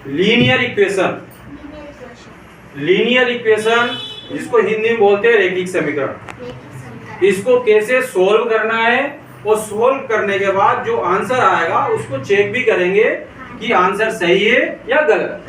Linear equation, linear equation जिसको हिंदी में बोलते हैं रैखिक समीकरण, इसको कैसे सोल्व करना है और सोल्व करने के बाद जो आंसर आएगा उसको चेक भी करेंगे कि आंसर सही है या गलत।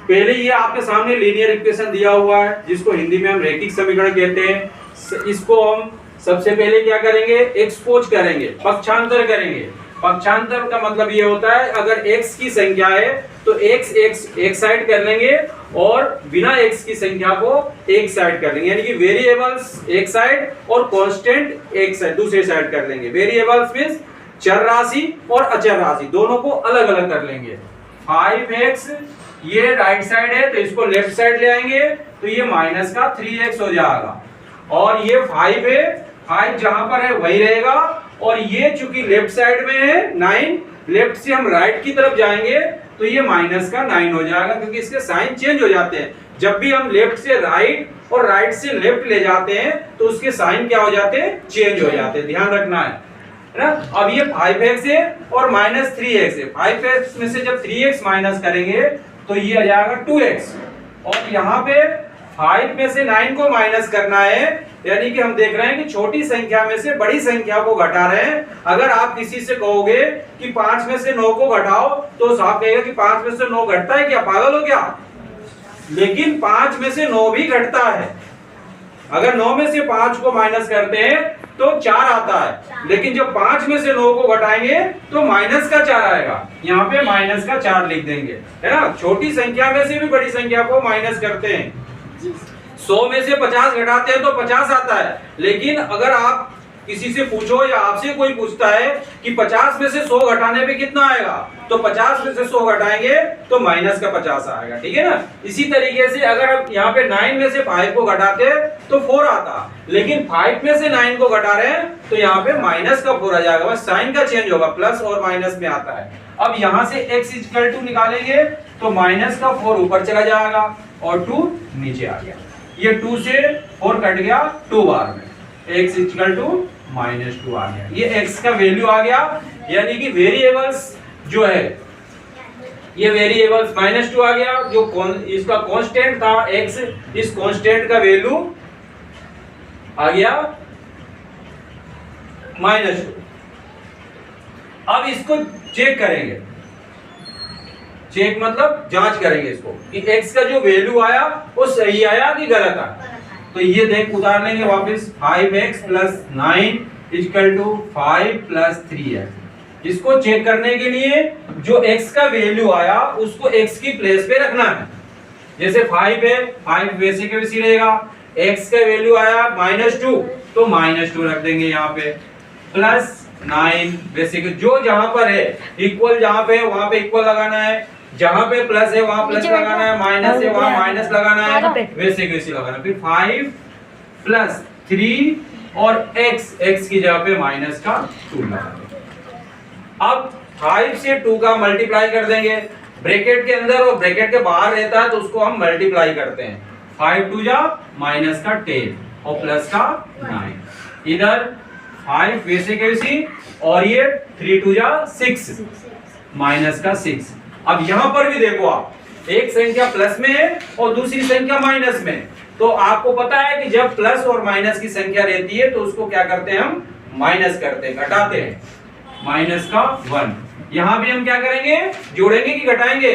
पहले ये आपके सामने लीनियर इक्वेशन दिया हुआ है जिसको हिंदी में हम रैखिक समीकरण कहते हैं। इसको हम सबसे पहले क्या करेंगे, एक्सपोज करेंगे, पक्षांतर करेंगे। पक्षांतर का मतलब ये होता है अगर x की संख्या है तो x एक साइड कर लेंगे और बिना x की संख्या को एक साइड कर लेंगे, यानी कि वेरिएबल्स एक साइड और कांस्टेंट एक साइड दूसरे साइड कर लेंगे। वेरिएबल्स मींस चर राशि और अचर राशि दोनों को अलग अलग कर लेंगे। 5x ये राइट साइड है तो इसको लेफ्ट साइड ले आएंगे तो ये माइनस का 3x हो जाएगा, और ये 5 है, 5 जहां पर है वही रहेगा, और ये चूंकि लेफ्ट साइड में है 9, लेफ्ट से हम राइट की तरफ जाएंगे तो ये माइनस का 9 हो जाएगा, क्योंकि इसके साइन चेंज हो जाते हैं। जब भी हम लेफ्ट से राइट और राइट से लेफ्ट ले जाते हैं तो उसके साइन क्या हो जाते हैं, चेंज हो जाते हैं, ध्यान रखना है ना। अब ये 5x है और माइनस 3x है, 5x में से जब 3x माइनस करेंगे तो ये आ जाएगा 2x, और यहाँ पे 5 में से 9 को माइनस करना है, यानी कि हम देख रहे हैं कि छोटी संख्या में से बड़ी संख्या को घटा रहे हैं। अगर आप किसी से कहोगे कि 5 में से 9 को घटाओ तो साहब कहेगा कि 5 में से 9 घटता है क्या, पागल हो क्या? लेकिन 5 में से 9 भी घटता है। अगर 9 में से 5 को माइनस करते हैं तो 4 आता है, लेकिन जब 5 में से 9 को घटाएंगे तो माइनस का 4 आएगा। यहाँ पे माइनस का 4 लिख देंगे, है ना। छोटी संख्या में से भी बड़ी संख्या को माइनस करते हैं। 100 में से 50 घटाते हैं तो 50 आता है, लेकिन अगर आप किसी से पूछो या आपसे कोई पूछता है कि 50 में से 100 घटाने पे कितना आएगा, तो 50 में से 100 घटाएंगे तो माइनस का 50 आएगा, ठीक है ना। इसी तरीके से अगर आप यहाँ पे 9 में से 5 को घटाते तो 4 आता, लेकिन 5 में से 9 को घटा रहे हैं तो यहाँ पे माइनस का 4 आ जाएगा, बस साइन का चेंज होगा, प्लस और माइनस में आता है। अब यहाँ से x इक्वल टू निकालेंगे तो माइनस का 4 ऊपर चला जाएगा और 2 नीचे आ गया। ये 2 से 4 कट गया 2 बार में, x इक्वल टू -2 आ गया। ये x का वैल्यू आ गया, यानी कि वेरिएबल्स जो है ये वेरिएबल्स -2 आ गया, जो इसका कांस्टेंट था x, इस कांस्टेंट का वैल्यू आ गया -2। अब इसको चेक करेंगे, चेक मतलब जांच करेंगे इसको कि x का जो वैल्यू आया वो सही आया कि गलत आया। तो ये देख उतार लेंगे वापस, 5x + 9 = 5 + 3x। इसको चेक करने के लिए जो x का वैल्यू आया उसको x की प्लेस पे रखना है। जैसे 5 है, 5 वैसे के वैसे रहेगा, x का वैल्यू आया -2 तो -2 रख देंगे यहाँ पे, +9 वैसे के जो जहां पर है, इक्वल जहां पे है वहां पे इक्वल लगाना है, जहां पे प्लस है वहां प्लस लगाना है, माइनस है वहां माइनस लगाना है, वैसे वैसे लगाना है। फिर 5 + 3 और x की जगह पे -2 लगाना है। अब 5 से 2 का मल्टीप्लाई कर देंगे, ब्रैकेट के अंदर और ब्रैकेट के बाहर रहता है तो उसको हम मल्टीप्लाई करते हैं। 5 2 जा -10 और +9, इधर 5 वैसे के वैसी, और ये 3 2 जा 6 -6। अब यहां पर भी देखो आप, एक संख्या प्लस में है और दूसरी संख्या माइनस में, तो आपको पता है कि जब प्लस और माइनस की संख्या रहती है तो उसको क्या करते हैं, हम माइनस करते हैं, घटाते हैं, -1। यहां भी हम क्या करेंगे, जोड़ेंगे कि घटाएंगे,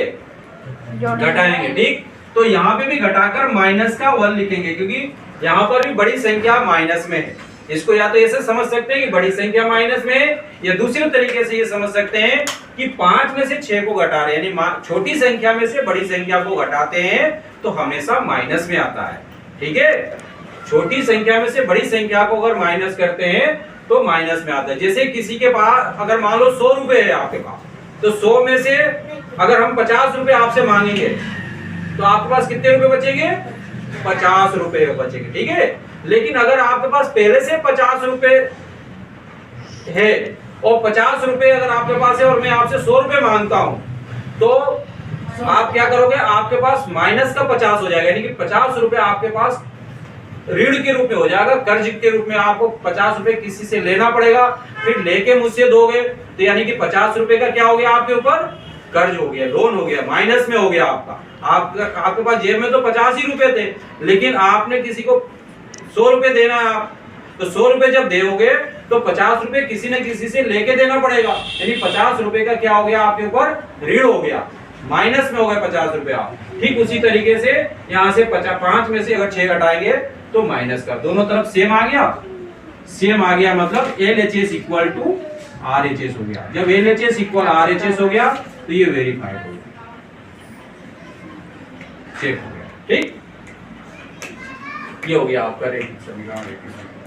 घटाएंगे, ठीक। तो यहां पे भी घटाकर -1 लिखेंगे, क्योंकि यहां पर भी बड़ी संख्या माइनस में है। इसको या तो ऐसे समझ सकते हैं कि बड़ी संख्या माइनस में है, या दूसरे तरीके से ये समझ सकते हैं कि 5 में से 6 को घटा रहे हैं, यानी छोटी संख्या में से बड़ी संख्या को घटाते हैं तो हमेशा माइनस में आता है, ठीक है। छोटी संख्या में से बड़ी संख्या को अगर माइनस करते हैं तो माइनस में आता है। जैसे किसी के पास अगर मान लो 100 रुपए है आपके पास, तो 100 में से अगर हम 50 रुपए आपसे मांगेंगे तो आपके पास कितने रुपए बचेंगे, 50 रुपए बचेंगे, ठीक है। लेकिन अगर आपके पास पहले से 50 रुपए है और 50 रुपए अगर आपके पास है और मैं आपसे 100 रुपए मांगता हूं, तो आप क्या करोगे, आपके पास -50 हो जाएगा, यानी कि 50 रुपए आपके पास ऋण के रूप में हो जाएगा, कर्ज के रूप में आपको 50 रुपए किसी से लेना पड़ेगा, फिर लेके मुझसे दोगे, तो यानी कि 50 रुपए का क्या हो गया आपके ऊपर कर्ज हो गया, लोन हो गया, माइनस में हो गया आपके पास जेब में तो 50 ही रुपए थे, लेकिन आपने किसी को 100 रुपए देना है आप, तो 100 रुपए जब दोगे तो 50 रुपए किसी न किसी से लेके देना पड़ेगा, यानी 50 रुपए का क्या हो गया आपके ऊपर ऋण हो गया, माइनस में हो गया 50 रुपए आप। ठीक उसी तरीके से यहाँ से 5 में से अगर 6 घटाएंगे तो माइनस का, दोनों तरफ सेम आ गया, सेम आ गया, मतलब LHS इक्वल टू RHS हो गया। जब LHS इक्वल RHS हो गया तो ये वेरीफाइड हो गया, चेक हो गया। ठीक, ये हो गया आपका रेखिक समीकरण।